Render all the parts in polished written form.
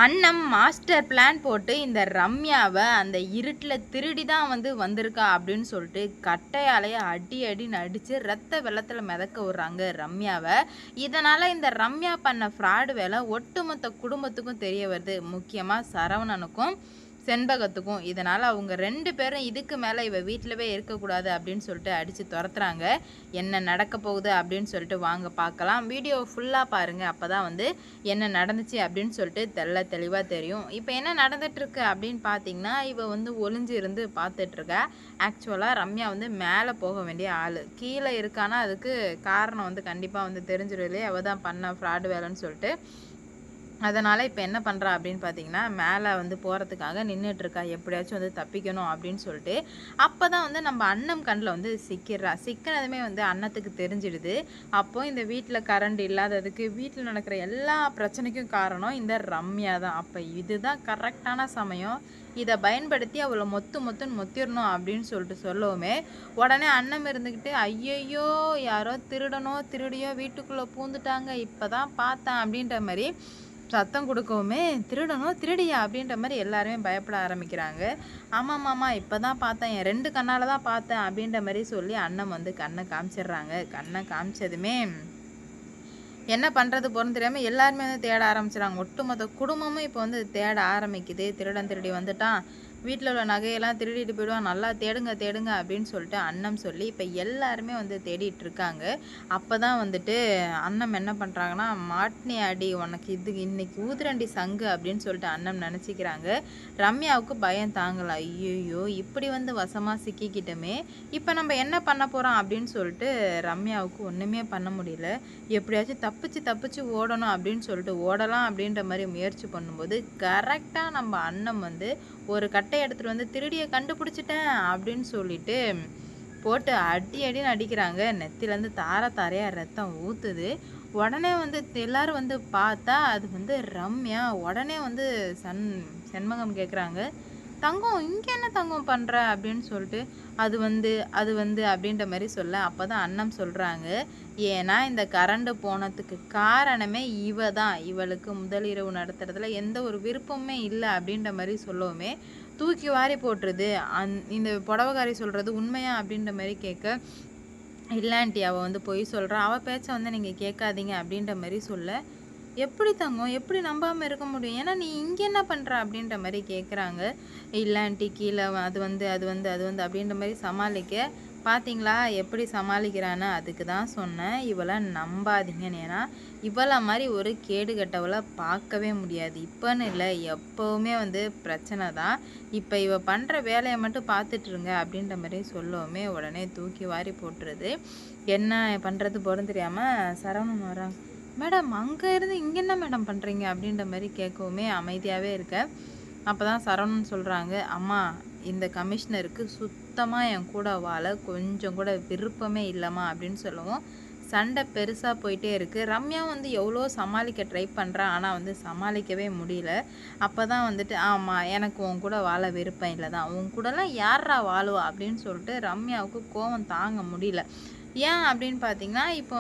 அண்ணன் master plan போட்டு இந்த ரம்யாவை அந்த இருட்டில் திருடி தான் வந்திருக்கா அப்படின்னு சொல்லிட்டு கட்டையாலைய அடி அடின்னு அடித்து ரத்த வெள்ளத்தில் மிதக்க விட்றாங்க ரம்யாவை. இதனால் இந்த ரம்யா பண்ண ஃப்ராடு வேலை ஒட்டுமொத்த குடும்பத்துக்கும் தெரிய வருது, முக்கியமாக சரவணனுக்கும் செண்பகத்துக்கும். இதனால் அவங்க 2 பேரும் இதுக்கு மேலே இவ வீட்டிலவே இருக்கக்கூடாது அப்படின்னு சொல்லிட்டு அடித்து துரத்துறாங்க. என்ன நடக்க போகுது அப்படின்னு சொல்லிட்டு வாங்க பார்க்கலாம். வீடியோ ஃபுல்லாக பாருங்கள், அப்போ தான் என்ன நடந்துச்சு அப்படின்னு சொல்லிட்டு தெளிவாக தெரியும். இப்போ என்ன நடந்துகிட்ருக்கு அப்படின்னு பார்த்தீங்கன்னா, இவ ஒளிஞ்சு இருந்து பார்த்துட்ருக்கா. ஆக்சுவலாக ரம்யா மேலே போக வேண்டிய ஆள் கீழே இருக்கானா, அதுக்கு காரணம் கண்டிப்பாக தெரிஞ்சிடும் இல்லையா, அவள் தான் பண்ண ஃப்ராடு வேலைன்னு சொல்லிட்டு. அதனால் இப்போ என்ன பண்ணுறா அப்படின்னு பார்த்தீங்கன்னா, மேலே போகிறதுக்காக நின்றுட்டுருக்கா, எப்படியாச்சும் தப்பிக்கணும் அப்படின்னு சொல்லிட்டு. அப்போ தான் நம்ம அண்ணன் கண்ணில் சிக்கிறா. சிக்கினதுமே அண்ணத்துக்கு தெரிஞ்சிடுது. அப்போது இந்த வீட்டில் கரண்ட் இல்லாததுக்கு, வீட்டில் நடக்கிற எல்லா பிரச்சனைக்கும் காரணம் இந்த ரம்யா தான். அப்போ இதுதான் கரெக்டான சமயம், இதை பயன்படுத்தி அவளை மொத்துன்னு மொத்திடணும் அப்படின்னு சொல்லிட்டு சொல்லவுமே, உடனே அண்ணன் இருந்துக்கிட்டு, ஐயையோ யாரோ திருடியோ வீட்டுக்குள்ளே பூந்துட்டாங்க, இப்போ தான் பார்த்தேன் அப்படின்ற மாதிரி சத்தம் கொடுக்கவுமே, திருடியா அப்படின்ற மாதிரி எல்லாருமே பயப்பட ஆரம்பிக்கிறாங்க. ஆமாம் இப்போ தான் பார்த்தேன், என் 2 கண்ணால் தான் பார்த்தேன் அப்படின்ற மாதிரி சொல்லி அண்ணன் கண்ணை காமிச்சிடுறாங்க. கண்ணை காமிச்சதுமே என்ன பண்ணுறது போகிறன்னு தெரியாமல் எல்லாருமே தேட ஆரம்பிச்சிடறாங்க. ஒட்டுமொத்த குடும்பமும் இப்போ தேட ஆரம்பிக்குது. திருடி வந்துட்டான், வீட்டில் உள்ள நகையெல்லாம் திருடிட்டு போயிடுவான், நல்லா தேடுங்க அப்படின்னு சொல்லிட்டு அண்ணன் சொல்லி இப்போ எல்லாருமே தேடிட்டு இருக்காங்க. அப்போ தான் அண்ணன் என்ன பண்ணுறாங்கன்னா, மாட்னி அடி உனக்கு இன்னைக்கு ஊதுரண்டி சங்கு அப்படின்னு சொல்லிட்டு அண்ணன் நினச்சிக்கிறாங்க. ரம்யாவுக்கு பயம் தாங்கலை. ஐயோ இப்படி வசமாக சிக்கிக்கிட்டோமே, இப்போ நம்ம என்ன பண்ண போகிறோம் அப்படின்னு சொல்லிட்டு ரம்யாவுக்கு ஒன்றுமே பண்ண முடியல. எப்படியாச்சும் தப்பிச்சு ஓடணும் அப்படின்னு சொல்லிட்டு ஓடலாம் அப்படின்ற மாதிரி முயற்சி பண்ணும்போது, கரெக்டாக நம்ம அண்ணன் ஒரு கட்டை எடுத்துகிட்டு திருடியை கண்டுபிடிச்சிட்டேன் அப்படின்னு சொல்லிட்டு போட்டு அடின்னு அடிக்கிறாங்க. நெத்திலேருந்து தாரையாக ரத்தம் ஊற்றுது. உடனே எல்லாரும் பார்த்தா அது ரம்யா. உடனே செண்பகம் கேட்குறாங்க, தங்கம் இங்கே என்ன தங்கம் பண்ணுற அப்படின்னு சொல்லிட்டு. அது அப்படின்ற மாதிரி சொல்ல, அப்போ தான் அண்ணன் சொல்கிறாங்க, ஏன்னா இந்த கரண்ட் போனதுக்கு காரணமே இவ தான், இவளுக்கு முதலிரவு நடத்துறதுல எந்த ஒரு விருப்பமே இல்லை அப்படின்ற மாதிரி சொல்லவுமே தூக்கி வாரி போட்டுருது. இந்த புடவைக்காரி சொல்கிறது உண்மையா அப்படின்ற மாதிரி கேட்க, இல்லாண்டி அவள் பொய் சொல்கிறா, அவள் பேச்சை நீங்கள் கேட்காதீங்க அப்படின்ற மாதிரி சொல்ல, எப்படி தங்கம் எப்படி நம்பாமல் இருக்க முடியும், ஏன்னா நீ இங்கே என்ன பண்ணுற அப்படின்ற மாதிரி கேட்குறாங்க. இல்லாண்டி கீழே அது அப்படின்ற மாதிரி சமாளிக்க, பார்த்தீங்களா எப்படி சமாளிக்கிறான்னு, அதுக்கு தான் சொன்னேன் இவளை நம்பாதீங்கன்னு. ஏன்னா இவளை மாதிரி ஒரு கேடு கட்டவளை பார்க்கவே முடியாது. இப்போன்னு இல்லை, எப்போவுமே பிரச்சனை தான். இப்போ இவ பண்ணுற வேலையை மட்டும் பார்த்துட்ருங்க அப்படின்ற மாதிரி சொல்லவுமே உடனே தூக்கி வாரி போட்டுருது. என்ன பண்ணுறது போகிறன்னு தெரியாமல் சரவணன் வராங்க. மேடம் அங்கே இருந்து இங்கே என்ன மேடம் பண்ணுறீங்க அப்படின்ற மாதிரி கேட்கவுமே அமைதியாகவே இருக்க. அப்போ தான் சரவணன் சொல்கிறாங்க, அம்மா இந்த கமிஷனருக்கு சுத்தமாக என் கூட வாழ கொஞ்சம் கூட விருப்பமே இல்லைம்மா அப்படின்னு சொல்லவும் சண்டை பெருசாக போயிட்டே இருக்குது. ரம்யா எவ்வளோ சமாளிக்க ட்ரை பண்ணுறா, ஆனால் சமாளிக்கவே முடியல. அப்போ தான் ஆமாம் எனக்கு உன் கூட வாழ விருப்பம் இல்லை தான், உன் கூடலாம் யாரா வாழுவா அப்படின்னு சொல்லிட்டு ரம்யாவுக்கு கோவம் தாங்க முடியல. ஏன் அப்படின்னு பார்த்தீங்கன்னா, இப்போ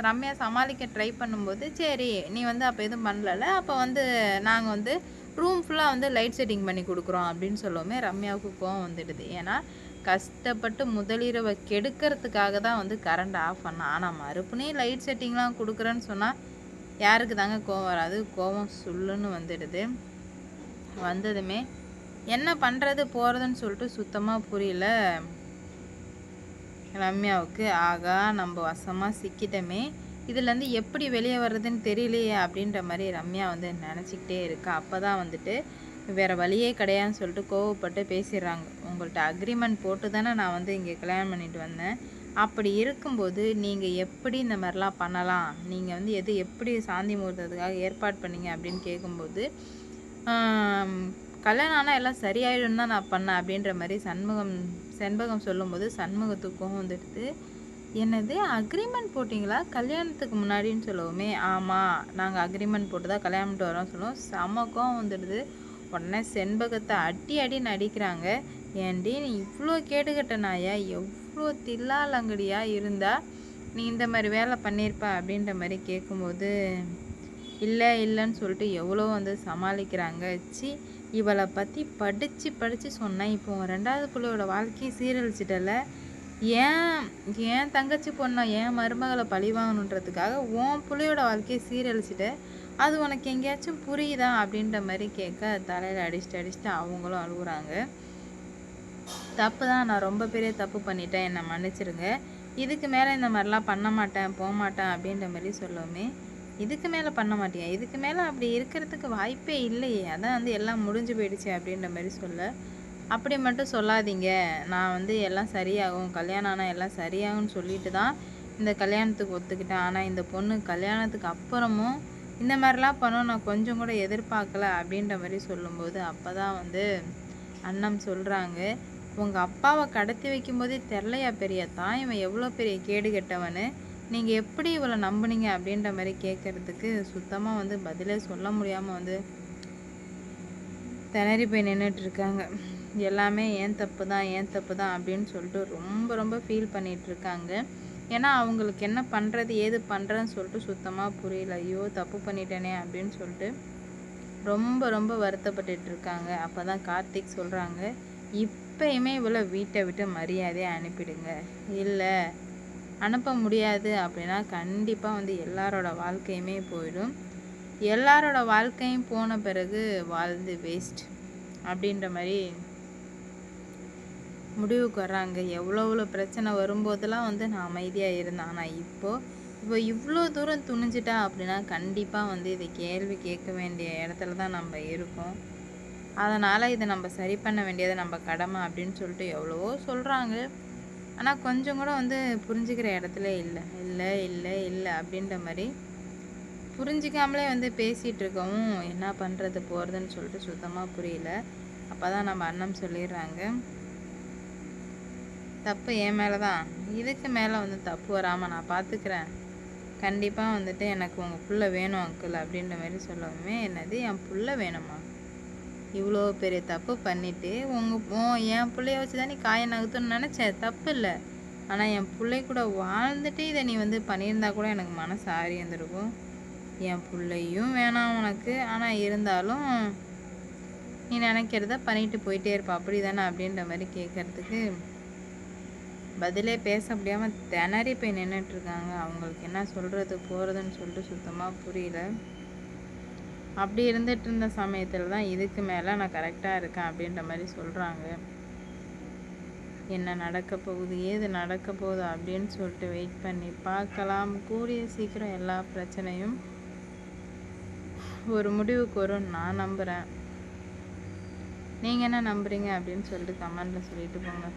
ரம்யா சமாளிக்க ட்ரை பண்ணும்போது, சரி நீ அப்போ எதுவும் பண்ணல, அப்போ நாங்கள் ரூம் ஃபுல்லாக லைட் செட்டிங் பண்ணி கொடுக்குறோம் அப்படின்னு சொல்லவுமே ரம்யாவுக்கு கோவம் வந்துடுது. ஏன்னா கஷ்டப்பட்டு முதலிரவை கெடுக்கிறதுக்காக தான் கரண்ட் ஆஃப் பண்ணான். ஆனால் மறுபடியும் லைட் செட்டிங்லாம் கொடுக்குறேன்னு சொன்னால் யாருக்கு தாங்க கோவம் வராது, கோவம் சுள்ளுன்னு வந்துடுது. வந்ததுமே என்ன பண்ணுறது போகிறதுன்னு சொல்லிட்டு சுத்தமாக புரியல ரம்யாவுக்கு. ஆகா நம்ம வசமாக சிக்கிட்டோமே, இதுலேருந்து எப்படி வெளியே வர்றதுன்னு தெரியலையே அப்படின்ற மாதிரி ரம்யா நினச்சிக்கிட்டே இருக்கா. அப்போ தான் வேறு வழியே கிடையாதுன்னு சொல்லிட்டு கோவப்பட்டு பேசிடுறாங்க. உங்கள்கிட்ட அக்ரிமெண்ட் போட்டு தானே நான் இங்கே கல்யாணம் பண்ணிட்டு வந்தேன், அப்படி இருக்கும்போது நீங்கள் எப்படி இந்த மாதிரிலாம் பண்ணலாம், நீங்கள் எப்படி சாந்தி முகூர்த்தத்துக்காக ஏற்பாடு பண்ணீங்க அப்படின்னு கேட்கும்போது, கல்யாணம் ஆனால் எல்லாம் சரியாயிடும் தான் நான் பண்ணேன் அப்படின்ற மாதிரி செண்பகம் சொல்லும்போது சண்முகத்துக்கும் வந்துடுது. என்னது அக்ரிமெண்ட் போட்டிங்களா கல்யாணத்துக்கு முன்னாடின்னு சொல்லவுமே, ஆமாம் நாங்கள் அக்ரிமெண்ட் போட்டு தான் கல்யாணம் பண்ணிட்டு வரோம் சொல்லுவோம். செமக்கம் வந்துடுது. உடனே செண்பகத்தை அடின்னு அடிக்கிறாங்க. ஏன்டி நீ இவ்வளோ கேடுகட்ட நாயா, எவ்வளோ தில்லாலங்கடியாக இருந்தால் நீ இந்த மாதிரி வேலை பண்ணியிருப்ப அப்படின்ற மாதிரி கேட்கும்போது, இல்லை இல்லைன்னு சொல்லிட்டு எவ்வளோ வந்து சமாளிக்கிறாங்க. சி, இவளை பற்றி படித்து சொன்னேன். இப்போ உன் 2வது பிள்ளையோட வாழ்க்கையை சீரழிச்சிட்டல. ஏன் என் தங்கச்சி பொண்ணை என் மருமகளை பழி வாங்கணுன்றதுக்காக உன் பிள்ளையோட வாழ்க்கையை சீரழிச்சிட்ட, அது உனக்கு எங்கேயாச்சும் புரியுதா அப்படின்ற மாதிரி கேட்க தலையில் அடிச்சுட்டு அவங்களும் அழுகுறாங்க. தப்பு தான், நான் ரொம்ப பெரிய தப்பு பண்ணிட்டேன், என்னை மன்னிச்சிருங்க. இதுக்கு மேலே இந்த மாதிரிலாம் பண்ண மாட்டேன், போக மாட்டேன் அப்படின்ற மாதிரி சொல்லவுமே, இதுக்கு மேலே பண்ண மாட்டியா, இதுக்கு மேலே அப்படி இருக்கிறதுக்கு வாய்ப்பே இல்லையே, அதான் வந்து எல்லாம் முடிஞ்சு போயிடுச்சு அப்படின்ற மாதிரி சொல்ல, அப்படி மட்டும் சொல்லாதீங்க, நான் வந்து எல்லாம் சரியாகும், கல்யாணம் ஆனால் எல்லாம் சரியாகும்னு சொல்லிட்டு தான் இந்த கல்யாணத்துக்கு ஒத்துக்கிட்டேன். ஆனால் இந்த பொண்ணு கல்யாணத்துக்கு அப்புறமும் இந்த மாதிரிலாம் பண்ணோம், நான் கொஞ்சம் கூட எதிர்பார்க்கல அப்படின்ற மாதிரி சொல்லும்போது, அப்போ தான் வந்து அண்ணன் சொல்கிறாங்க, உங்கள் அப்பாவை கடத்தி வைக்கும்போதே தெரிலையா பெரியத்தா, இவன் எவ்வளோ பெரிய கேடு கெட்டவனு, நீங்கள் எப்படி இவளை நம்புனீங்க அப்படின்ற மாதிரி கேட்குறதுக்கு சுத்தமாக வந்து பதிலே சொல்ல முடியாமல் வந்து திணறி போய் நின்றுட்டுருக்காங்க. எல்லாமே ஏன் தப்பு தான் அப்படின்னு சொல்லிட்டு ரொம்ப ஃபீல் பண்ணிகிட்ருக்காங்க. ஏன்னா அவங்களுக்கு என்ன பண்ணுறது ஏது பண்ணுறதுன்னு சொல்லிட்டு சுத்தமாக புரியல. ஐயோ தப்பு பண்ணிட்டேனே அப்படின்னு சொல்லிட்டு ரொம்ப வருத்தப்பட்டுட்டு இருக்காங்க. அப்போ தான் கார்த்திக் சொல்கிறாங்க, இப்பயுமே இவ்வளோ வீட்டை விட்டு மரியாதையாக அனுப்பிடுங்க, இல்லை அனுப்ப முடியாது அப்படின்னா கண்டிப்பாக வந்து எல்லாரோட வாழ்க்கையுமே போயிடும். எல்லாரோட வாழ்க்கையும் போன பிறகு வாழ்ந்து வேஸ்ட் அப்படின்ற மாதிரி முடிவுக்கு வர்றாங்க. எவ்வளோ பிரச்சனை வரும்போதெல்லாம் வந்து நான் அமைதியாக இருந்தேன். ஆனால் இப்போ இவ்வளோ தூரம் துணிஞ்சிட்டா அப்படின்னா கண்டிப்பாக வந்து இதை கேள்வி கேட்க வேண்டிய இடத்துல தான் நம்ம இருக்கோம். அதனால் இதை நம்ம சரி பண்ண வேண்டியது நம்ம கடமை அப்படின்னு சொல்லிட்டு எவ்வளவோ சொல்கிறாங்க. ஆனால் கொஞ்சம் கூட வந்து புரிஞ்சுக்கிற இடத்துல இல்லை அப்படின்ற மாதிரி புரிஞ்சிக்காமலே வந்து பேசிகிட்டு இருக்கவும் என்ன பண்ணுறது போகிறதுன்னு சொல்லிட்டு சுத்தமாக புரியல. அப்போ தான் நம்ம அண்ணன் சொல்லிடுறாங்க, தப்பு என் மேலே தான், இதுக்கு மேலே வந்து தப்பு வராமல் நான் பார்த்துக்கிறேன், கண்டிப்பாக வந்துட்டு எனக்கு உங்கள் புள்ள வேணும் அங்கிள் அப்படின்ற மாதிரி சொல்லவுமே, என்னது என் புள்ள வேணுமா, இவ்வளோ பெரிய தப்பு பண்ணிவிட்டு என் பிள்ளைய வச்சு தான் நீ காய நகர்த்தணும்னு நினச்சேன், தப்பு இல்லை. ஆனால் என் பிள்ளை கூட வாழ்ந்துட்டு இதை நீ வந்து பண்ணியிருந்தா கூட எனக்கு மனசு ஆறி இருந்திருக்கும். என் பிள்ளையும் வேணாம் உனக்கு, ஆனால் இருந்தாலும் நீ நினைக்கிறத பண்ணிட்டு போயிட்டே இருப்பா அப்படி தானே அப்படின்ற மாதிரி கேட்குறதுக்கு பதிலே பேச முடியாமல் திணறி போய் நின்றுட்டுருக்காங்க. அவங்களுக்கு என்ன சொல்கிறது போகிறதுன்னு சொல்லிட்டு சுத்தமாக புரியல. அப்படி இருந்துட்டு இருந்த சமயத்தில் தான் இதுக்கு மேலே நான் கரெக்டாக இருக்கேன் அப்படின்ற மாதிரி சொல்கிறாங்க. என்ன நடக்க போகுது ஏது நடக்க போகுது அப்படின்னு சொல்லிட்டு வெயிட் பண்ணி பார்க்கலாம். கூடிய சீக்கிரம் எல்லா பிரச்சனையும் ஒரு முடிவுக்கு வரும் நான் நம்புகிறேன். நீங்கள் என்ன நம்புறீங்க அப்படின்னு சொல்லிட்டு கமெண்டில் சொல்லிட்டு போங்க.